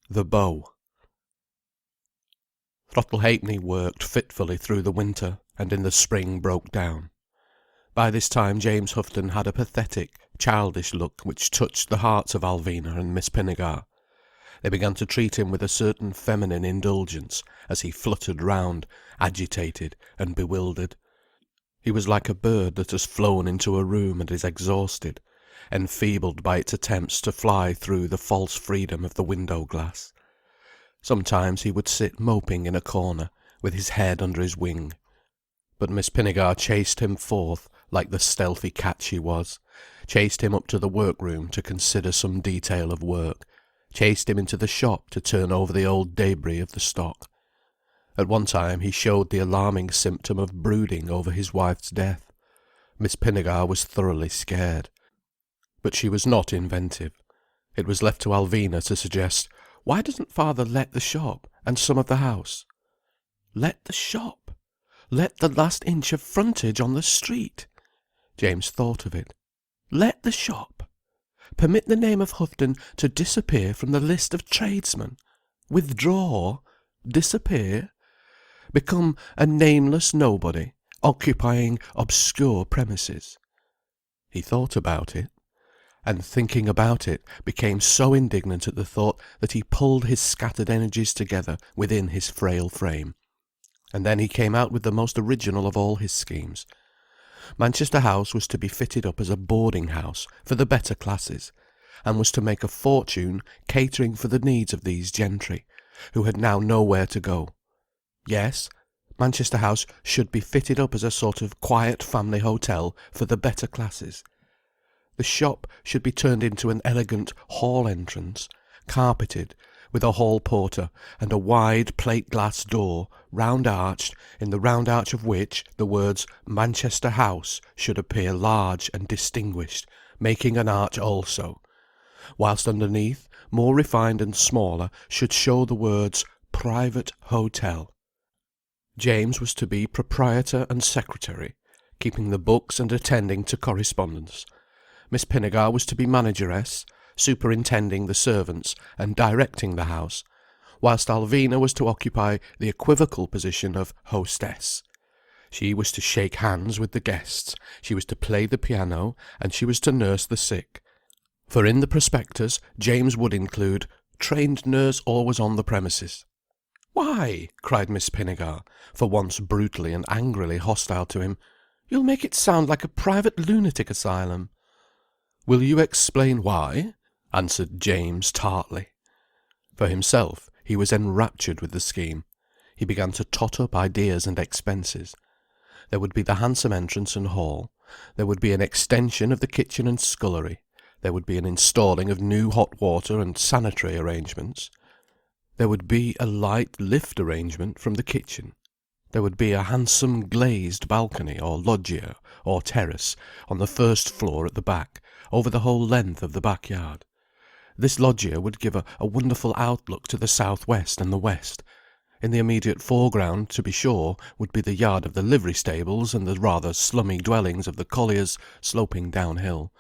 The Beau. Throttle Ha'penny worked fitfully through the winter, and in the spring broke down. By this time James Houghton had a pathetic, childish look which touched the hearts of Alvina and Miss Pinnegar. They began to treat him with a certain feminine indulgence, as he fluttered round, agitated and bewildered. He was like a bird that has flown into a room and is exhausted, enfeebled by its attempts to fly through the false freedom of the window glass. Sometimes he would sit moping in a corner, with his head under his wing. But Miss Pinnegar chased him forth, like the stealthy cat she was, chased him up to the workroom to consider some detail of work, chased him into the shop to turn over the old débris of the stock. At one time he showed the alarming symptom of brooding over his wife's death. Miss Pinnegar was thoroughly scared. But she was not inventive. It was left to Alvina to suggest, "Why doesn't father let the shop, and some of the house?" Let the shop? Let the last inch of frontage on the street? James thought of it. Let the shop? Permit the name of Houghton to disappear from the list of tradesmen? Withdraw? Disappear? Become a nameless nobody, occupying obscure premises? He thought about it, and thinking about it became so indignant at the thought that he pulled his scattered energies together within his frail frame. And then he came out with the most original of all his schemes. Manchester House was to be fitted up as a boarding house for the better classes, and was to make a fortune catering for the needs of these gentry, who had now nowhere to go. Yes, Manchester House should be fitted up as a sort of quiet family hotel for the better classes. The shop should be turned into an elegant hall entrance, carpeted, with a hall porter and a wide plate-glass door, round-arched, in the round arch of which the words Manchester House should appear large and distinguished, making an arch also, whilst underneath, more refined and smaller, should show the words Private Hotel. James was to be proprietor and secretary, keeping the books and attending to correspondence. Miss Pinnegar was to be manageress, superintending the servants and directing the house, whilst Alvina was to occupy the equivocal position of hostess. She was to shake hands with the guests, she was to play the piano, and she was to nurse the sick. For in the prospectus James would include "trained nurse always on the premises." "Why?" cried Miss Pinnegar, for once brutally and angrily hostile to him. "You'll make it sound like a private lunatic asylum." "Will you explain why?" answered James tartly. For himself, he was enraptured with the scheme. He began to tot up ideas and expenses. There would be the handsome entrance and hall. There would be an extension of the kitchen and scullery. There would be an installing of new hot water and sanitary arrangements. There would be a light lift arrangement from the kitchen. There would be a handsome glazed balcony or loggia or terrace on the first floor at the back, over the whole length of the backyard. This loggia would give a wonderful outlook to the south-west and the west. In the immediate foreground, to be sure, would be the yard of the livery stables and the rather slummy dwellings of the colliers sloping downhill.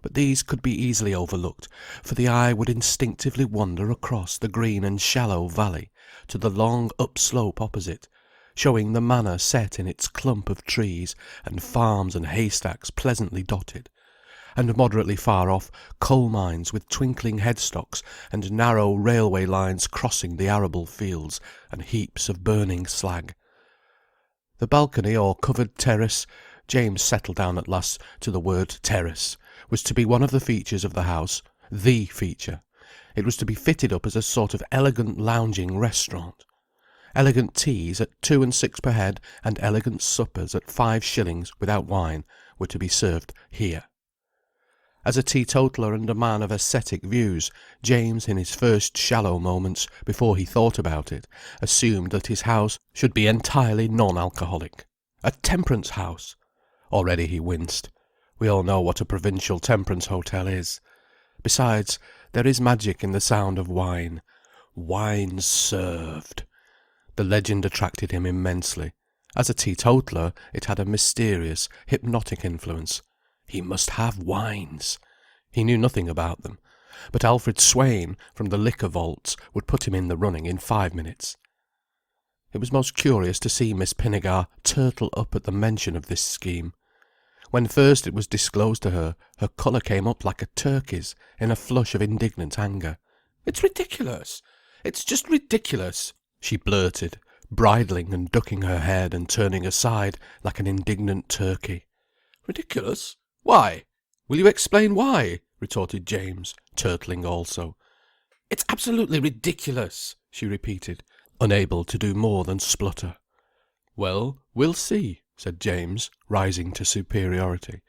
But these could be easily overlooked, for the eye would instinctively wander across the green and shallow valley to the long upslope opposite, showing the manor set in its clump of trees, and farms and haystacks pleasantly dotted, and moderately far off coal mines with twinkling headstocks and narrow railway lines crossing the arable fields and heaps of burning slag. The balcony or covered terrace, James settled down at last to the word terrace, was to be one of the features of the house, the feature. It was to be fitted up as a sort of elegant lounging restaurant. Elegant teas at 2 and 6 per head, and elegant suppers at 5 shillings without wine, were to be served here. As a teetotaler and a man of ascetic views, James, in his first shallow moments, before he thought about it, assumed that his house should be entirely non-alcoholic. A temperance house! Already he winced. We all know what a provincial temperance hotel is. Besides, there is magic in the sound of wine. Wine served. The legend attracted him immensely. As a teetotaler, it had a mysterious, hypnotic influence. He must have wines. He knew nothing about them, but Alfred Swain, from the liquor vaults, would put him in the running in 5 minutes. It was most curious to see Miss Pinnegar turtle up at the mention of this scheme. When first it was disclosed to her, her colour came up like a turkey's in a flush of indignant anger. "It's ridiculous! It's just ridiculous!" she blurted, bridling and ducking her head and turning aside like an indignant turkey. "Ridiculous? Why? Will you explain why?" retorted James, turtling also. "It's absolutely ridiculous," she repeated, unable to do more than splutter. "Well, we'll see," said James, rising to superiority.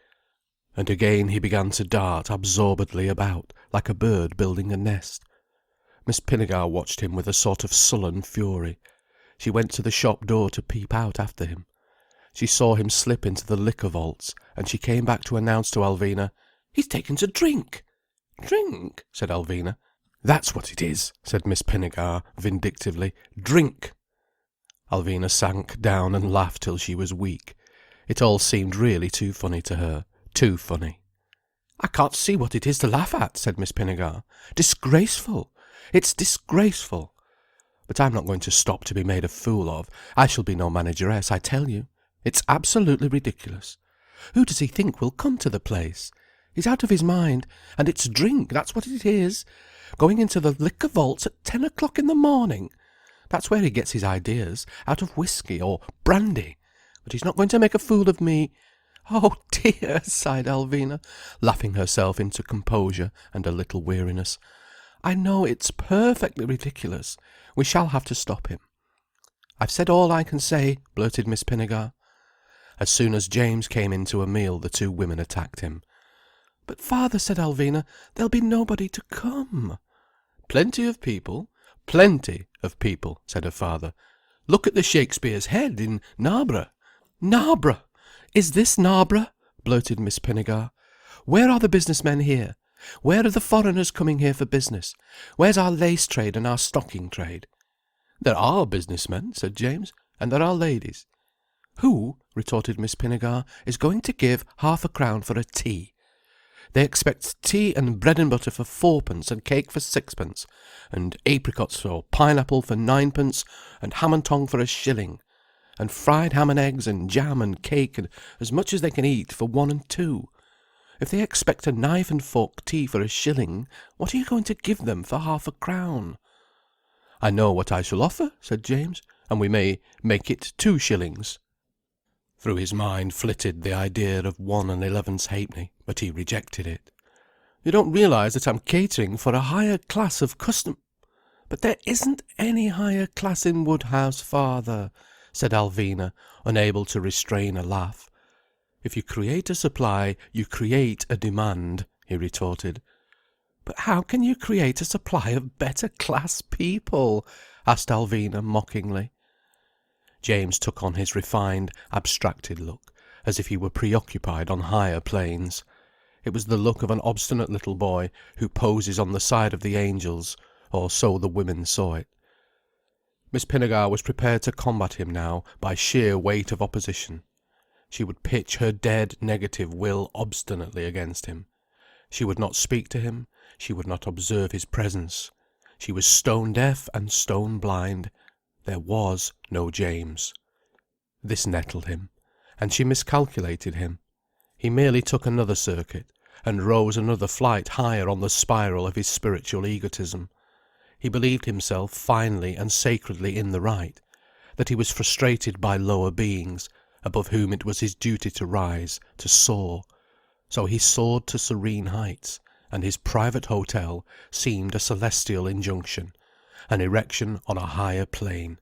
And again he began to dart absorbedly about, like a bird building a nest. Miss Pinnegar watched him with a sort of sullen fury. She went to the shop door to peep out after him. She saw him slip into the liquor vaults, and she came back to announce to Alvina, "He's taken to drink." "Drink?" said Alvina. "That's what it is," said Miss Pinnegar vindictively. "Drink." Alvina sank down and laughed till she was weak. It all seemed really too funny to her. Too funny. "I can't see what it is to laugh at," said Miss Pinnegar. "Disgraceful! It's disgraceful! But I'm not going to stop to be made a fool of. I shall be no manageress, I tell you. It's absolutely ridiculous. Who does he think will come to the place? He's out of his mind, and it's drink, that's what it is. Going into the liquor vaults at 10 o'clock in the morning. That's where he gets his ideas, out of whiskey or brandy. But he's not going to make a fool of me. Oh dear," sighed Alvina, laughing herself into composure and a little weariness. "I know it's perfectly ridiculous. We shall have to stop him." "I've said all I can say," blurted Miss Pinnegar. As soon as James came in to a meal, the two women attacked him. "But father," said Alvina, "there'll be nobody to come." "Plenty of people, said her father. "Look at the Shakespeare's Head in Narborough." "Narborough! Is this Narborough?" blurted Miss Pinnegar. "Where are the business men here? Where are the foreigners coming here for business? Where's our lace trade and our stocking trade?" "There are business men," said James, "and there are ladies." "Who," retorted Miss Pinnegar, "is going to give £half-a-crown for a tea? They expect tea and bread and butter for 4p and cake for 6p, and apricots or pineapple for 9p, and ham and tongue for a shilling, and fried ham and eggs and jam and cake and as much as they can eat for 1 and 2. If they expect a knife and fork tea for a shilling, what are you going to give them for £half-a-crown?" "I know what I shall offer," said James, "and we may make it 2 shillings." Through his mind flitted the idea of 1 11 halfpenny, but he rejected it. "You don't realise that I'm catering for a higher class of custom—" "But there isn't any higher class in Woodhouse, father," said Alvina, unable to restrain a laugh. "If you create a supply, you create a demand," he retorted. "But how can you create a supply of better class people?" asked Alvina mockingly. James took on his refined, abstracted look, as if he were preoccupied on higher planes. It was the look of an obstinate little boy who poses on the side of the angels, or so the women saw it. Miss Pinnegar was prepared to combat him now by sheer weight of opposition. She would pitch her dead negative will obstinately against him. She would not speak to him, she would not observe his presence. She was stone deaf and stone blind. There was no James. This nettled him, and she miscalculated him. He merely took another circuit, and rose another flight higher on the spiral of his spiritual egotism. He believed himself finely and sacredly in the right, that he was frustrated by lower beings, above whom it was his duty to rise, to soar. So he soared to serene heights, and his private hotel seemed a celestial injunction, an erection on a higher plane.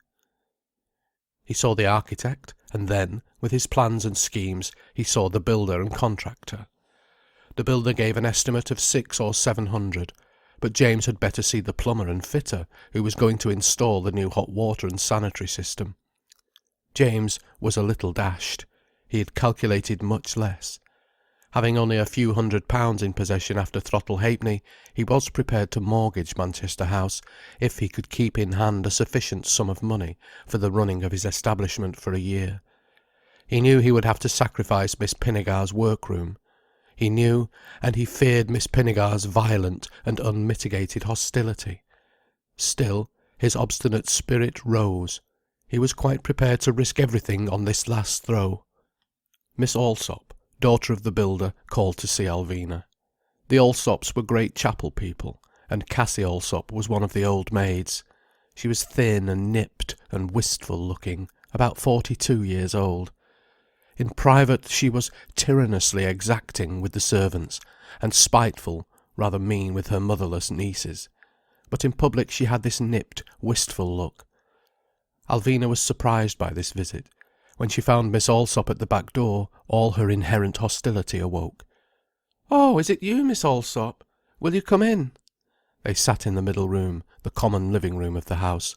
He saw the architect, and then, with his plans and schemes, he saw the builder and contractor. The builder gave an estimate of 600 or 700, but James had better see the plumber and fitter who was going to install the new hot water and sanitary system. James was a little dashed. He had calculated much less. Having only a few £100 in possession after Throttle Ha'penny, he was prepared to mortgage Manchester House if he could keep in hand a sufficient sum of money for the running of his establishment for a year. He knew he would have to sacrifice Miss Pinnegar's workroom. He knew, and he feared Miss Pinnegar's violent and unmitigated hostility. Still, his obstinate spirit rose. He was quite prepared to risk everything on this last throw. Miss Allsop, daughter of the builder, called to see Alvina. The Allsops were great chapel people, and Cassie Allsop was one of the old maids. She was thin and nipped and wistful looking, about 42 years old. In private she was tyrannously exacting with the servants, and spiteful, rather mean with her motherless nieces. But in public she had this nipped, wistful look. Alvina was surprised by this visit. When she found Miss Allsop at the back door, all her inherent hostility awoke. "Oh, is it you, Miss Allsop? Will you come in?" They sat in the middle room, the common living room of the house.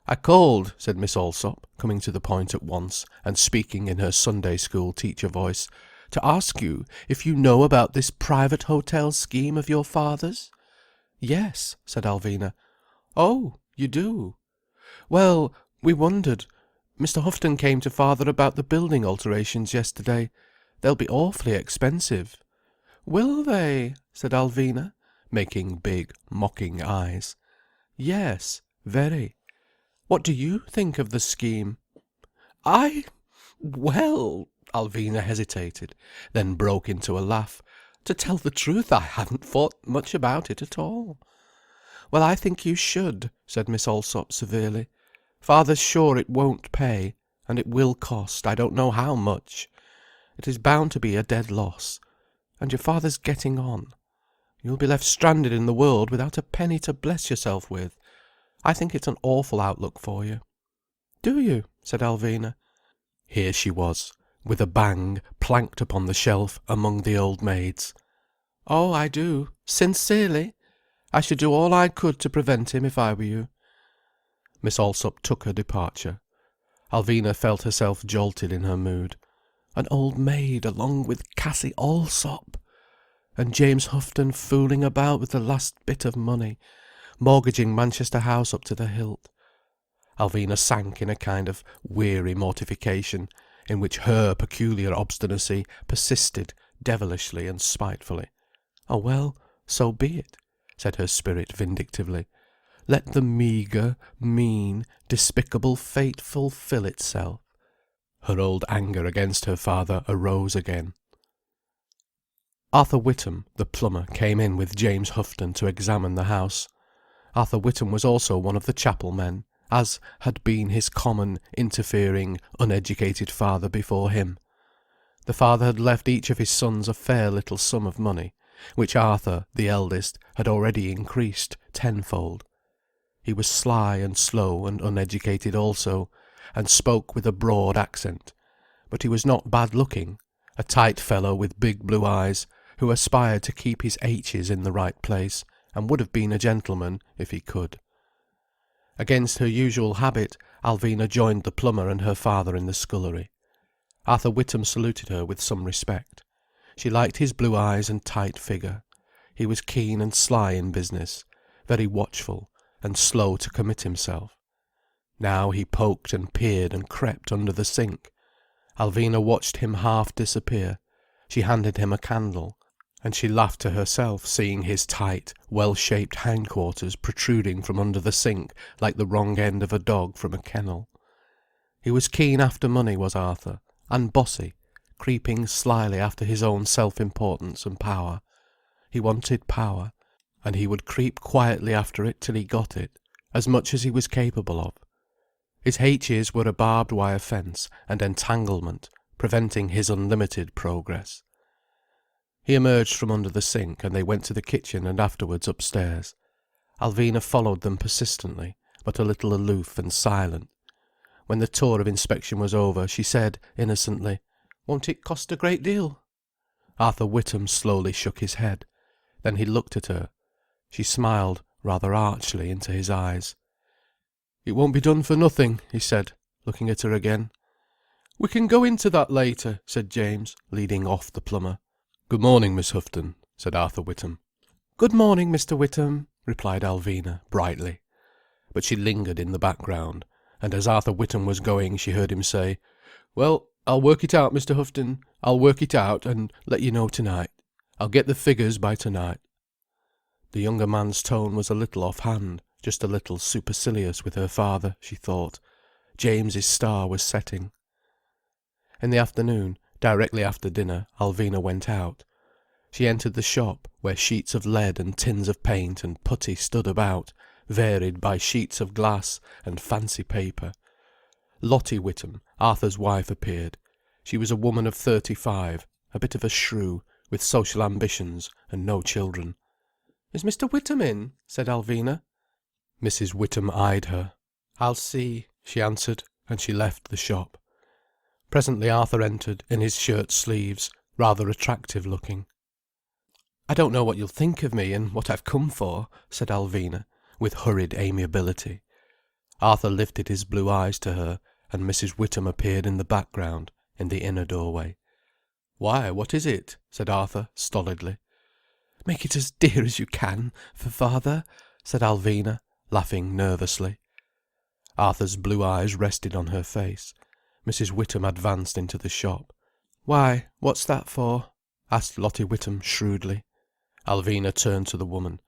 "I called," said Miss Allsop, coming to the point at once, and speaking in her Sunday school teacher voice, "to ask you if you know about this private hotel scheme of your father's?" "Yes," said Alvina. "Oh, you do? Well, we wondered. Mr. Houghton came to father about the building alterations yesterday. They'll be awfully expensive." "Will they?" said Alvina, making big, mocking eyes. "Yes, very. What do you think of the scheme?" Well," Alvina hesitated, then broke into a laugh. "To tell the truth, I hadn't thought much about it at all." "Well, I think you should," said Miss Allsop severely. "Father's sure it won't pay, and it will cost, I don't know how much. It is bound to be a dead loss. And your father's getting on. You'll be left stranded in the world without a penny to bless yourself with. I think it's an awful outlook for you." "Do you?" said Alvina. Here she was, with a bang, planked upon the shelf among the old maids. "Oh, I do. Sincerely. I should do all I could to prevent him if I were you." Miss Allsop took her departure. Alvina felt herself jolted in her mood. An old maid along with Cassie Allsop! And James Houghton fooling about with the last bit of money, mortgaging Manchester House up to the hilt. Alvina sank in a kind of weary mortification, in which her peculiar obstinacy persisted devilishly and spitefully. "Oh well, so be it," said her spirit vindictively. "Let the meagre, mean, despicable fate fulfil itself." Her old anger against her father arose again. Arthur Witham, the plumber, came in with James Houghton to examine the house. Arthur Witham was also one of the chapel men, as had been his common, interfering, uneducated father before him. The father had left each of his sons a fair little sum of money, which Arthur, the eldest, had already increased tenfold. He was sly and slow and uneducated also, and spoke with a broad accent. But he was not bad-looking, a tight fellow with big blue eyes, who aspired to keep his h's in the right place, and would have been a gentleman if he could. Against her usual habit, Alvina joined the plumber and her father in the scullery. Arthur Witham saluted her with some respect. She liked his blue eyes and tight figure. He was keen and sly in business, very watchful, and slow to commit himself. Now he poked and peered and crept under the sink. Alvina watched him half disappear. She handed him a candle, and she laughed to herself seeing his tight, well-shaped hindquarters protruding from under the sink like the wrong end of a dog from a kennel. He was keen after money, was Arthur, and bossy, creeping slyly after his own self-importance and power. He wanted power, and he would creep quietly after it till he got it, as much as he was capable of. His h's were a barbed wire fence and entanglement, preventing his unlimited progress. He emerged from under the sink, and they went to the kitchen and afterwards upstairs. Alvina followed them persistently, but a little aloof and silent. When the tour of inspection was over, she said, innocently, "Won't it cost a great deal?" Arthur Witham slowly shook his head. Then he looked at her. She smiled rather archly into his eyes. "It won't be done for nothing," he said, looking at her again. "We can go into that later," said James, leading off the plumber. "Good morning, Miss Houghton," said Arthur Witham. "Good morning, Mr. Witham," replied Alvina, brightly. But she lingered in the background, and as Arthur Witham was going she heard him say, "Well, I'll work it out, Mr. Houghton. I'll work it out, and let you know tonight." I'll get the figures by tonight." The younger man's tone was a little off-hand, just a little supercilious with her father, she thought. James's star was setting. In the afternoon, directly after dinner, Alvina went out. She entered the shop, where sheets of lead and tins of paint and putty stood about, varied by sheets of glass and fancy paper. Lottie Witham, Arthur's wife, appeared. She was a woman of 35, a bit of a shrew, with social ambitions and no children. "Is Mr. Witham in?" said Alvina. Mrs. Witham eyed her. "I'll see," she answered, and she left the shop. Presently Arthur entered in his shirt sleeves, rather attractive looking. "I don't know what you'll think of me, and what I've come for," said Alvina, with hurried amiability. Arthur lifted his blue eyes to her, and Mrs. Witham appeared in the background, in the inner doorway. "Why, what is it?" said Arthur, stolidly. "Make it as dear as you can, for father," said Alvina, laughing nervously. Arthur's blue eyes rested on her face. Mrs. Witham advanced into the shop. "Why, what's that for?" asked Lottie Witham shrewdly. Alvina turned to the woman.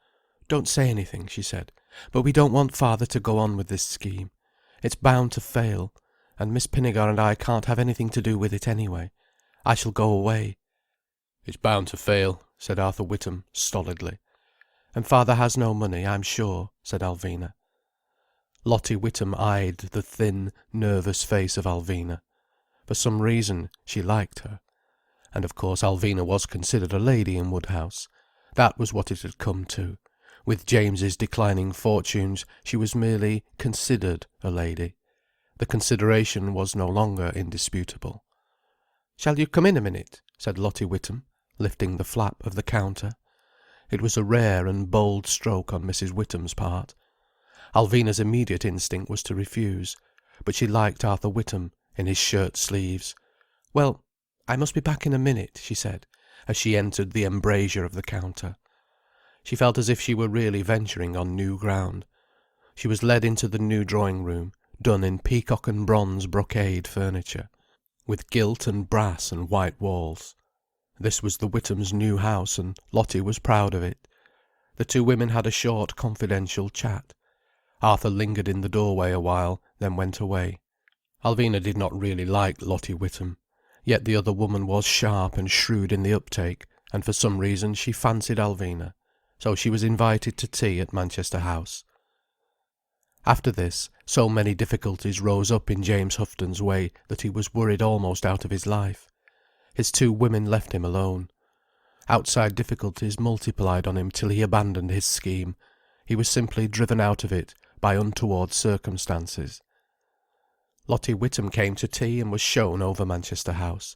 "Don't say anything," she said. "But we don't want father to go on with this scheme. It's bound to fail, and Miss Pinnegar and I can't have anything to do with it anyway. I shall go away." "It's bound to fail," said Arthur Witham stolidly. "And father has no money, I'm sure," said Alvina. Lottie Witham eyed the thin, nervous face of Alvina. For some reason, she liked her. And of course Alvina was considered a lady in Woodhouse. That was what it had come to. With James's declining fortunes, she was merely considered a lady. The consideration was no longer indisputable. "Shall you come in a minute?" said Lottie Witham, lifting the flap of the counter. It was a rare and bold stroke on Mrs. Witham's part. Alvina's immediate instinct was to refuse. But she liked Arthur Witham, in his shirt sleeves. "Well, I must be back in a minute," she said, as she entered the embrasure of the counter. She felt as if she were really venturing on new ground. She was led into the new drawing-room, done in peacock and bronze brocade furniture, with gilt and brass and white walls. This was the Withams' new house, and Lottie was proud of it. The two women had a short confidential chat. Arthur lingered in the doorway a while, then went away. Alvina did not really like Lottie Witham. Yet the other woman was sharp and shrewd in the uptake, and for some reason she fancied Alvina. So she was invited to tea at Manchester House. After this, so many difficulties rose up in James Houghton's way that he was worried almost out of his life. His two women left him alone. Outside difficulties multiplied on him till he abandoned his scheme. He was simply driven out of it by untoward circumstances. Lottie Witham came to tea and was shown over Manchester House.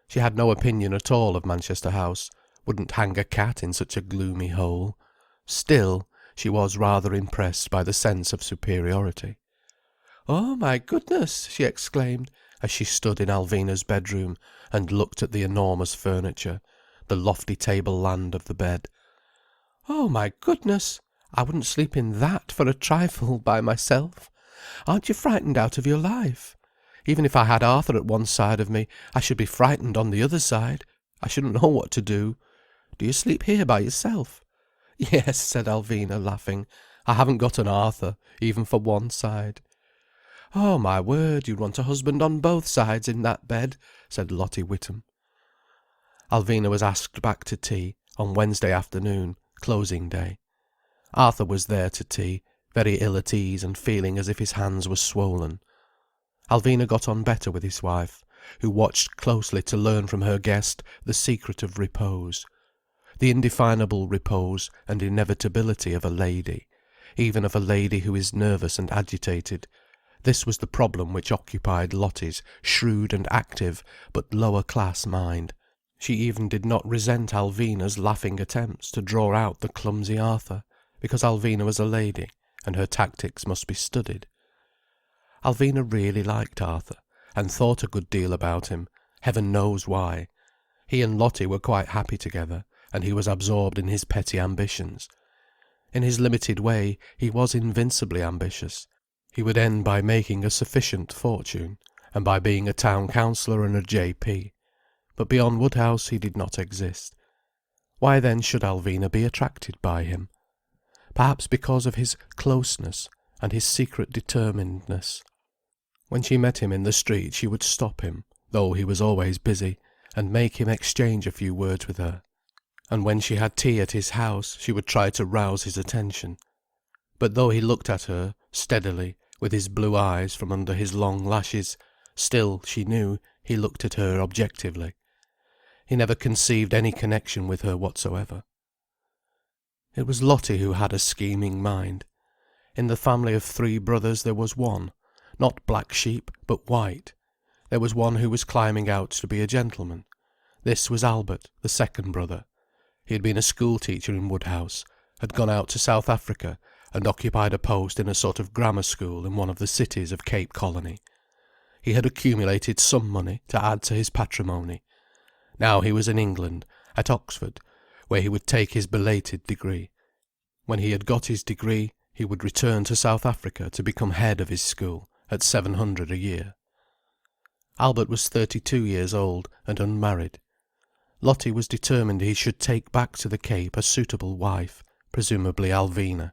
She had no opinion at all of Manchester House, wouldn't hang a cat in such a gloomy hole. Still, she was rather impressed by the sense of superiority. "Oh, my goodness!" she exclaimed, as she stood in Alvina's bedroom and looked at the enormous furniture, the lofty table-land of the bed. "Oh, my goodness! I wouldn't sleep in that for a trifle by myself. Aren't you frightened out of your life? Even if I had Arthur at one side of me, I should be frightened on the other side. I shouldn't know what to do. Do you sleep here by yourself?" "Yes," said Alvina, laughing. "I haven't got an Arthur, even for one side." "Oh, my word, you'd want a husband on both sides in that bed," said Lottie Witham. Alvina was asked back to tea, on Wednesday afternoon, closing day. Arthur was there to tea, very ill at ease and feeling as if his hands were swollen. Alvina got on better with his wife, who watched closely to learn from her guest the secret of repose. The indefinable repose and inevitability of a lady, even of a lady who is nervous and agitated. This was the problem which occupied Lottie's shrewd and active but lower-class mind. She even did not resent Alvina's laughing attempts to draw out the clumsy Arthur, because Alvina was a lady, and her tactics must be studied. Alvina really liked Arthur, and thought a good deal about him, heaven knows why. He and Lottie were quite happy together, and he was absorbed in his petty ambitions. In his limited way, he was invincibly ambitious. He would end by making a sufficient fortune, and by being a town councillor and a J.P. But beyond Woodhouse he did not exist. Why then should Alvina be attracted by him? Perhaps because of his closeness and his secret determinedness. When she met him in the street she would stop him, though he was always busy, and make him exchange a few words with her. And when she had tea at his house she would try to rouse his attention. But though he looked at her, steadily, with his blue eyes from under his long lashes, still, she knew, he looked at her objectively. He never conceived any connection with her whatsoever. It was Lottie who had a scheming mind. In the family of 3 brothers there was one, not black sheep, but white. There was one who was climbing out to be a gentleman. This was Albert, the second brother. He had been a school teacher in Woodhouse, had gone out to South Africa, and occupied a post in a sort of grammar school in one of the cities of Cape Colony. He had accumulated some money to add to his patrimony. Now he was in England, at Oxford, where he would take his belated degree. When he had got his degree, he would return to South Africa to become head of his school, at 700 a year. Albert was 32 years old, and unmarried. Lottie was determined he should take back to the Cape a suitable wife, presumably Alvina.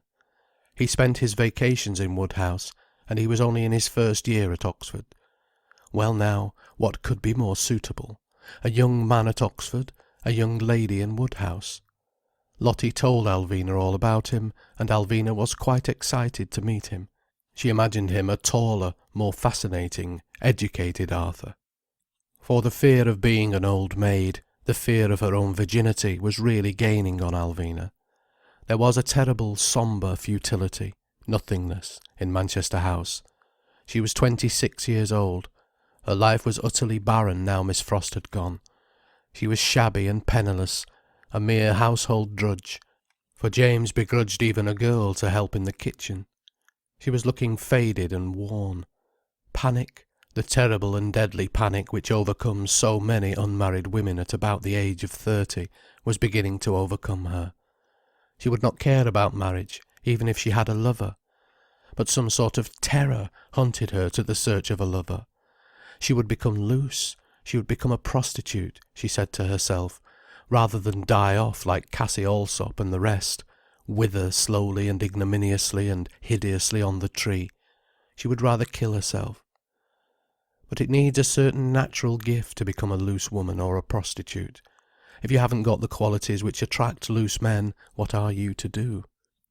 He spent his vacations in Woodhouse, and he was only in his first year at Oxford. Well now, what could be more suitable? A young man at Oxford, a young lady in Woodhouse. Lottie told Alvina all about him, and Alvina was quite excited to meet him. She imagined him a taller, more fascinating, educated Arthur. For the fear of being an old maid, the fear of her own virginity was really gaining on Alvina. There was a terrible sombre futility, nothingness, in Manchester House. She was 26 years old. Her life was utterly barren now Miss Frost had gone. She was shabby and penniless, a mere household drudge, for James begrudged even a girl to help in the kitchen. She was looking faded and worn. Panic, the terrible and deadly panic which overcomes so many unmarried women at about the age of 30, was beginning to overcome her. She would not care about marriage, even if she had a lover. But some sort of terror hunted her to the search of a lover. She would become loose, she would become a prostitute, she said to herself, rather than die off like Cassie Allsop and the rest, wither slowly and ignominiously and hideously on the tree. She would rather kill herself. But it needs a certain natural gift to become a loose woman or a prostitute. If you haven't got the qualities which attract loose men, what are you to do?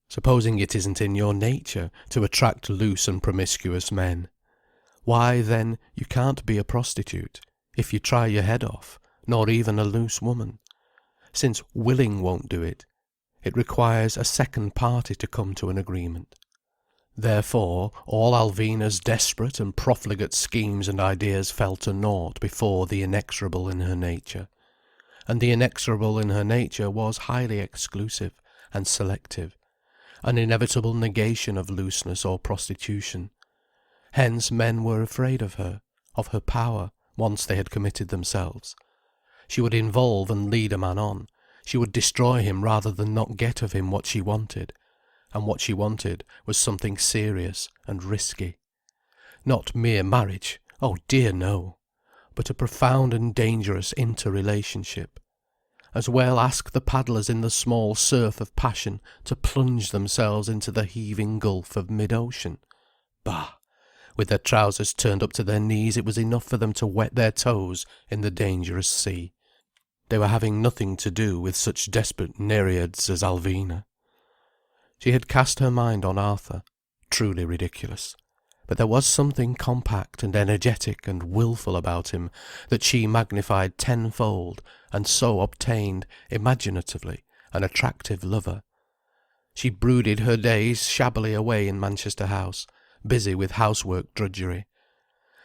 Supposing it isn't in your nature to attract loose and promiscuous men. Why, then, you can't be a prostitute, if you try your head off, nor even a loose woman. Since willing won't do it, it requires a second party to come to an agreement. Therefore, all Alvina's desperate and profligate schemes and ideas fell to naught before the inexorable in her nature. And the inexorable in her nature was highly exclusive and selective, an inevitable negation of looseness or prostitution. Hence men were afraid of her power, once they had committed themselves. She would involve and lead a man on, she would destroy him rather than not get of him what she wanted. And what she wanted was something serious and risky. Not mere marriage, oh dear no, but a profound and dangerous inter-relationship. As well ask the paddlers in the small surf of passion to plunge themselves into the heaving gulf of mid-ocean. Bah! With their trousers turned up to their knees it was enough for them to wet their toes in the dangerous sea. They were having nothing to do with such desperate nereids as Alvina. She had cast her mind on Arthur. Truly ridiculous. But there was something compact and energetic and wilful about him that she magnified tenfold, and so obtained, imaginatively, an attractive lover. She brooded her days shabbily away in Manchester House, busy with housework drudgery.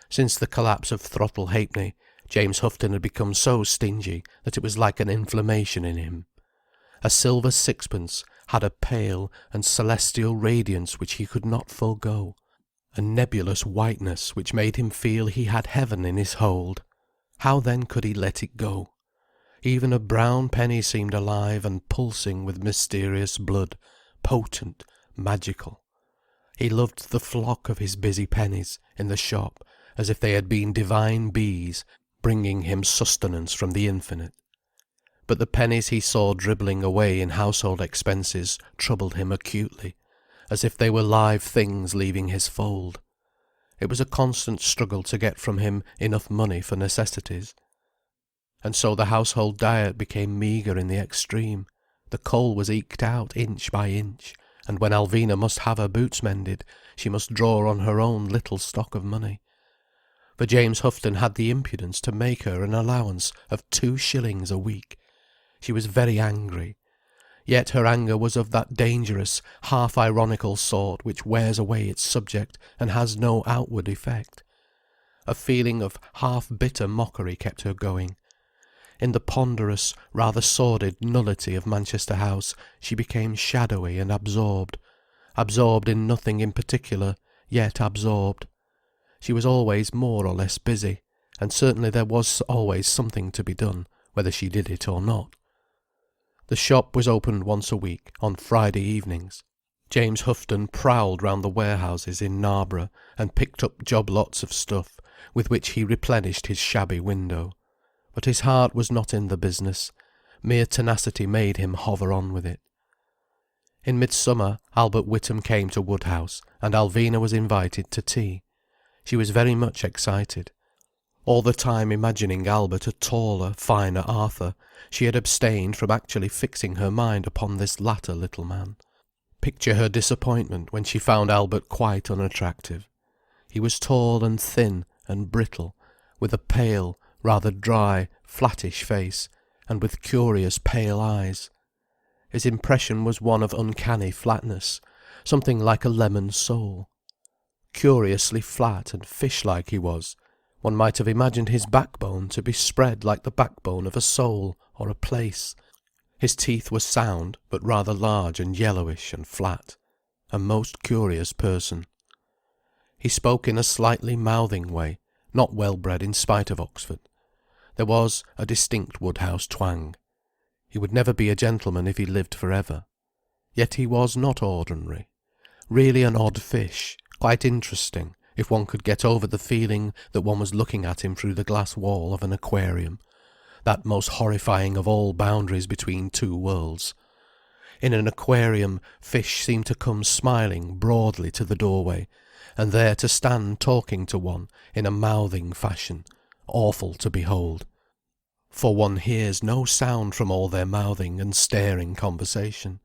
Since the collapse of Throttle Ha'penny, James Houghton had become so stingy that it was like an inflammation in him. A silver sixpence had a pale and celestial radiance which he could not forego, a nebulous whiteness which made him feel he had heaven in his hold. How then could he let it go? Even a brown penny seemed alive and pulsing with mysterious blood, potent, magical. He loved the flock of his busy pennies in the shop as if they had been divine bees, bringing him sustenance from the infinite. But the pennies he saw dribbling away in household expenses troubled him acutely, as if they were live things leaving his fold. It was a constant struggle to get from him enough money for necessities. And so the household diet became meagre in the extreme. The coal was eked out inch by inch, and when Alvina must have her boots mended, she must draw on her own little stock of money. For James Houghton had the impudence to make her an allowance of 2 shillings a week. She was very angry. Yet her anger was of that dangerous, half-ironical sort which wears away its subject and has no outward effect. A feeling of half-bitter mockery kept her going. In the ponderous, rather sordid nullity of Manchester House she became shadowy and absorbed in nothing in particular, yet absorbed. She was always more or less busy, and certainly there was always something to be done, whether she did it or not. The shop was opened once a week, on Friday evenings. James Houghton prowled round the warehouses in Narborough and picked up job lots of stuff, with which he replenished his shabby window. But his heart was not in the business. Mere tenacity made him hover on with it. In midsummer, Albert Witham came to Woodhouse, and Alvina was invited to tea. She was very much excited. All the time imagining Albert a taller, finer Arthur, she had abstained from actually fixing her mind upon this latter little man. Picture her disappointment when she found Albert quite unattractive. He was tall and thin and brittle, with a pale, rather dry, flattish face, and with curious pale eyes. His impression was one of uncanny flatness, something like a lemon sole. Curiously flat and fish-like he was. One might have imagined his backbone to be spread like the backbone of a sole or a plaice. His teeth were sound, but rather large and yellowish and flat. A most curious person. He spoke in a slightly mouthing way, not well bred in spite of Oxford. There was a distinct Woodhouse twang. He would never be a gentleman if he lived for ever. Yet he was not ordinary. Really an odd fish, quite interesting, if one could get over the feeling that one was looking at him through the glass wall of an aquarium, that most horrifying of all boundaries between two worlds. In an aquarium, fish seemed to come smiling broadly to the doorway, and there to stand talking to one in a mouthing fashion, awful to behold. For one hears no sound from all their mouthing and staring conversation.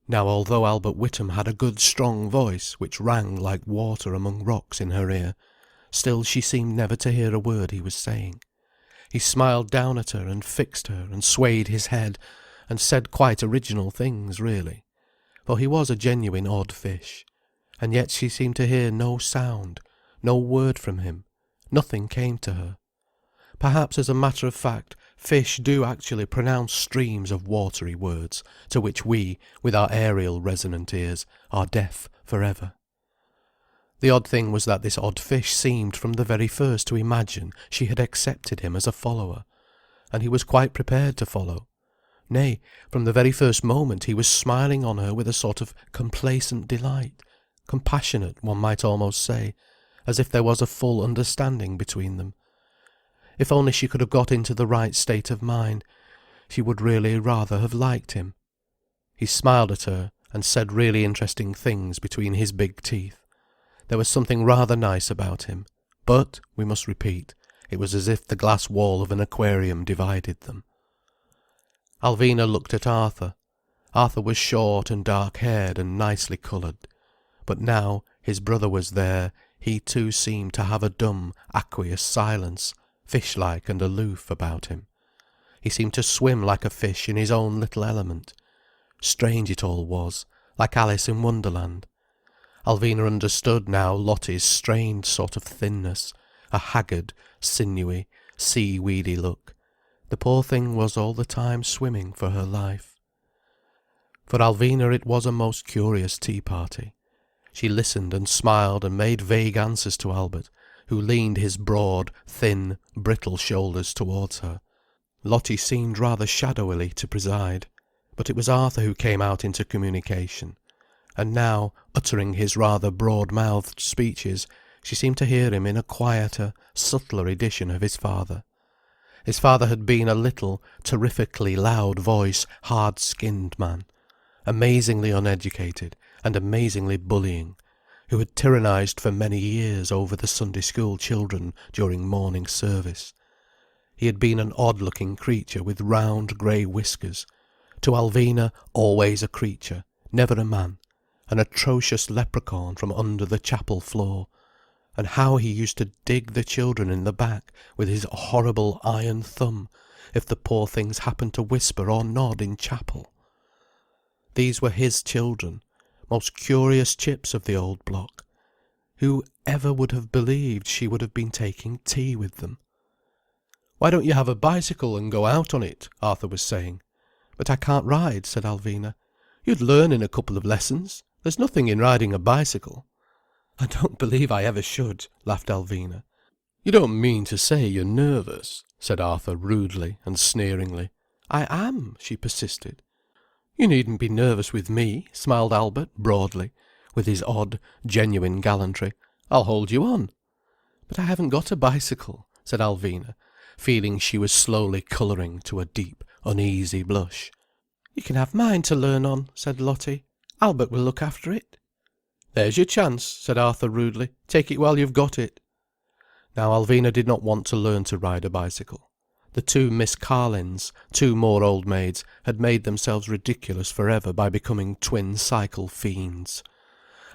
Now although Albert Witham had a good strong voice which rang like water among rocks in her ear, still she seemed never to hear a word he was saying. He smiled down at her and fixed her and swayed his head, and said quite original things really. For he was a genuine odd fish. And yet she seemed to hear no sound, no word from him. Nothing came to her. Perhaps as a matter of fact, fish do actually pronounce streams of watery words, to which we, with our aerial resonant ears, are deaf for ever. The odd thing was that this odd fish seemed from the very first to imagine she had accepted him as a follower, and he was quite prepared to follow. Nay, from the very first moment he was smiling on her with a sort of complacent delight, compassionate, one might almost say, as if there was a full understanding between them. If only she could have got into the right state of mind, she would really rather have liked him. He smiled at her and said really interesting things between his big teeth. There was something rather nice about him, but, we must repeat, it was as if the glass wall of an aquarium divided them. Alvina looked at Arthur. Arthur was short and dark-haired and nicely coloured. But now his brother was there, he too seemed to have a dumb, aqueous silence, fish-like and aloof, about him. He seemed to swim like a fish in his own little element. Strange it all was, like Alice in Wonderland. Alvina understood now Lottie's strained sort of thinness, a haggard, sinewy, seaweedy look. The poor thing was all the time swimming for her life. For Alvina it was a most curious tea-party. She listened and smiled and made vague answers to Albert, who leaned his broad, thin, brittle shoulders towards her. Lottie seemed rather shadowily to preside. But it was Arthur who came out into communication. And now, uttering his rather broad-mouthed speeches, she seemed to hear him in a quieter, subtler edition of his father. His father had been a little, terrifically loud voice, hard-skinned man, amazingly uneducated and amazingly bullying, who had tyrannised for many years over the Sunday school children during morning service. He had been an odd-looking creature with round grey whiskers, to Alvina always a creature, never a man, an atrocious leprechaun from under the chapel floor. And how he used to dig the children in the back with his horrible iron thumb, if the poor things happened to whisper or nod in chapel. These were his children, most curious chips of the old block. Who ever would have believed she would have been taking tea with them? "Why don't you have a bicycle and go out on it?" Arthur was saying. "But I can't ride," said Alvina. "You'd learn in a couple of lessons. There's nothing in riding a bicycle." "I don't believe I ever should," laughed Alvina. "You don't mean to say you're nervous?" said Arthur rudely and sneeringly. "I am," she persisted. "You needn't be nervous with me," smiled Albert broadly, with his odd, genuine gallantry. "I'll hold you on." "But I haven't got a bicycle," said Alvina, feeling she was slowly colouring to a deep, uneasy blush. "You can have mine to learn on," said Lottie. "Albert will look after it." "There's your chance," said Arthur rudely. "Take it while you've got it." Now Alvina did not want to learn to ride a bicycle. The two Miss Carlins, two more old maids, had made themselves ridiculous for ever by becoming twin cycle fiends.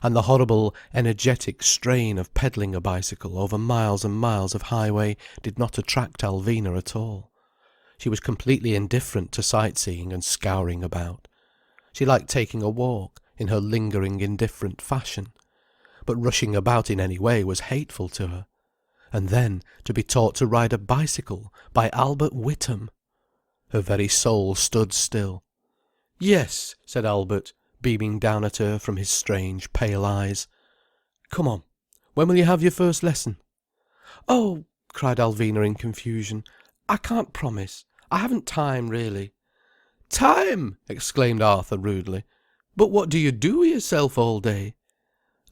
And the horrible, energetic strain of peddling a bicycle over miles and miles of highway did not attract Alvina at all. She was completely indifferent to sightseeing and scouring about. She liked taking a walk, in her lingering indifferent fashion. But rushing about in any way was hateful to her. And then, to be taught to ride a bicycle by Albert Witham! Her very soul stood still. "Yes," said Albert, beaming down at her from his strange, pale eyes. "Come on. When will you have your first lesson?" "Oh," cried Alvina in confusion. "I can't promise. I haven't time, really." "Time!" exclaimed Arthur rudely. "But what do you do with yourself all day?"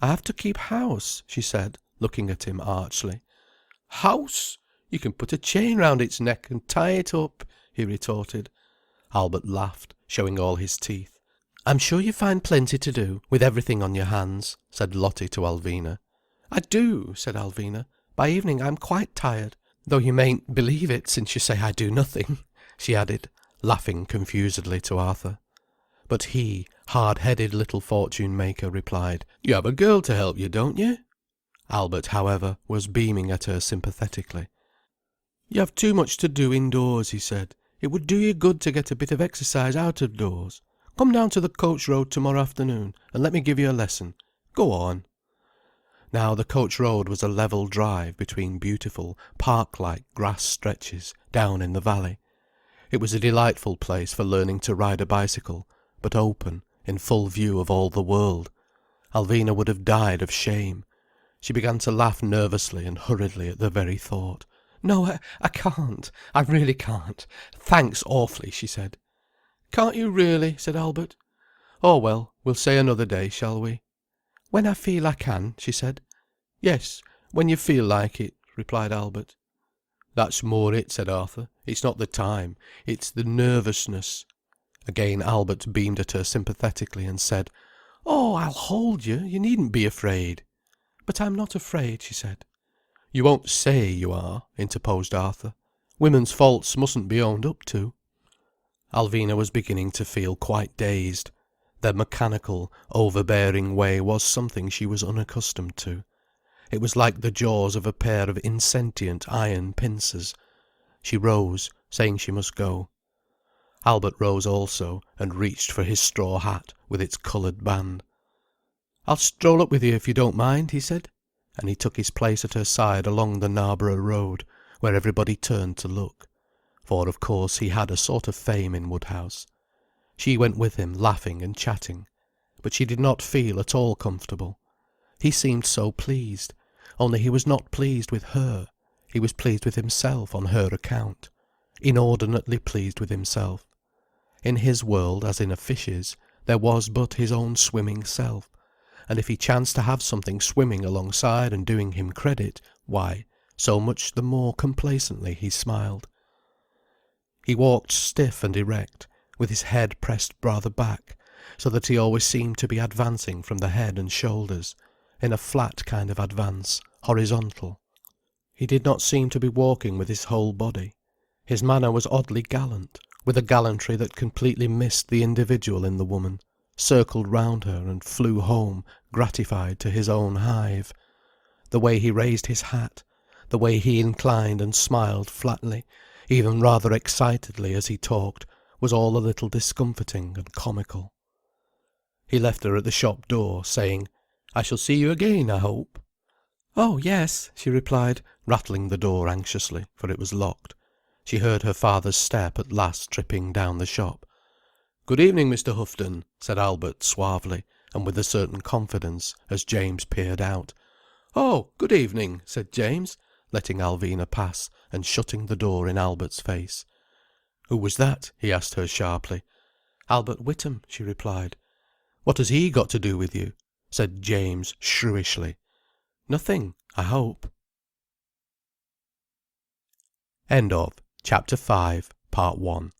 "I have to keep house," she said, looking at him archly. "House? You can put a chain round its neck and tie it up," he retorted. Albert laughed, showing all his teeth. "I'm sure you find plenty to do, with everything on your hands," said Lottie to Alvina. "I do," said Alvina. "By evening I'm quite tired. Though you mayn't believe it, since you say I do nothing," she added, laughing confusedly to Arthur. But he, hard-headed little fortune-maker, replied, "You have a girl to help you, don't you?" Albert, however, was beaming at her sympathetically. "You have too much to do indoors," he said. "It would do you good to get a bit of exercise out of doors. Come down to the coach road tomorrow afternoon, and let me give you a lesson. Go on." Now the coach road was a level drive between beautiful, park-like grass stretches, down in the valley. It was a delightful place for learning to ride a bicycle, but open, in full view of all the world. Alvina would have died of shame. She began to laugh nervously and hurriedly at the very thought. "No, I can't. I really can't. Thanks awfully," she said. "Can't you really?" said Albert. "Oh well, we'll say another day, shall we?" "When I feel I can," she said. "Yes, when you feel like it," replied Albert. "That's more it," said Arthur. "It's not the time, it's the nervousness." Again Albert beamed at her sympathetically and said, "Oh, I'll hold you. You needn't be afraid." "But I'm not afraid," she said. "You won't say you are," interposed Arthur. "Women's faults mustn't be owned up to." Alvina was beginning to feel quite dazed. Their mechanical, overbearing way was something she was unaccustomed to. It was like the jaws of a pair of insentient iron pincers. She rose, saying she must go. Albert rose also, and reached for his straw hat, with its coloured band. "I'll stroll up with you if you don't mind," he said. And he took his place at her side along the Knarborough Road, where everybody turned to look. For of course he had a sort of fame in Woodhouse. She went with him laughing and chatting. But she did not feel at all comfortable. He seemed so pleased. Only he was not pleased with her. He was pleased with himself on her account. Inordinately pleased with himself. In his world, as in a fish's, there was but his own swimming self. And if he chanced to have something swimming alongside and doing him credit, why, so much the more complacently he smiled. He walked stiff and erect, with his head pressed rather back, so that he always seemed to be advancing from the head and shoulders, in a flat kind of advance, horizontal. He did not seem to be walking with his whole body. His manner was oddly gallant, with a gallantry that completely missed the individual in the woman, circled round her and flew home gratified to his own hive. The way he raised his hat, the way he inclined and smiled flatly, even rather excitedly as he talked, was all a little discomforting and comical. He left her at the shop door, saying, "I shall see you again, I hope." "Oh, yes," she replied, rattling the door anxiously, for it was locked. She heard her father's step at last tripping down the shop. "Good evening, Mr. Houghton," said Albert suavely, and with a certain confidence, as James peered out. "Oh, good evening," said James, letting Alvina pass and shutting the door in Albert's face. "Who was that?" he asked her sharply. "Albert Witham," she replied. "What has he got to do with you?" said James shrewishly. "Nothing, I hope." End of Chapter 5, Part 1.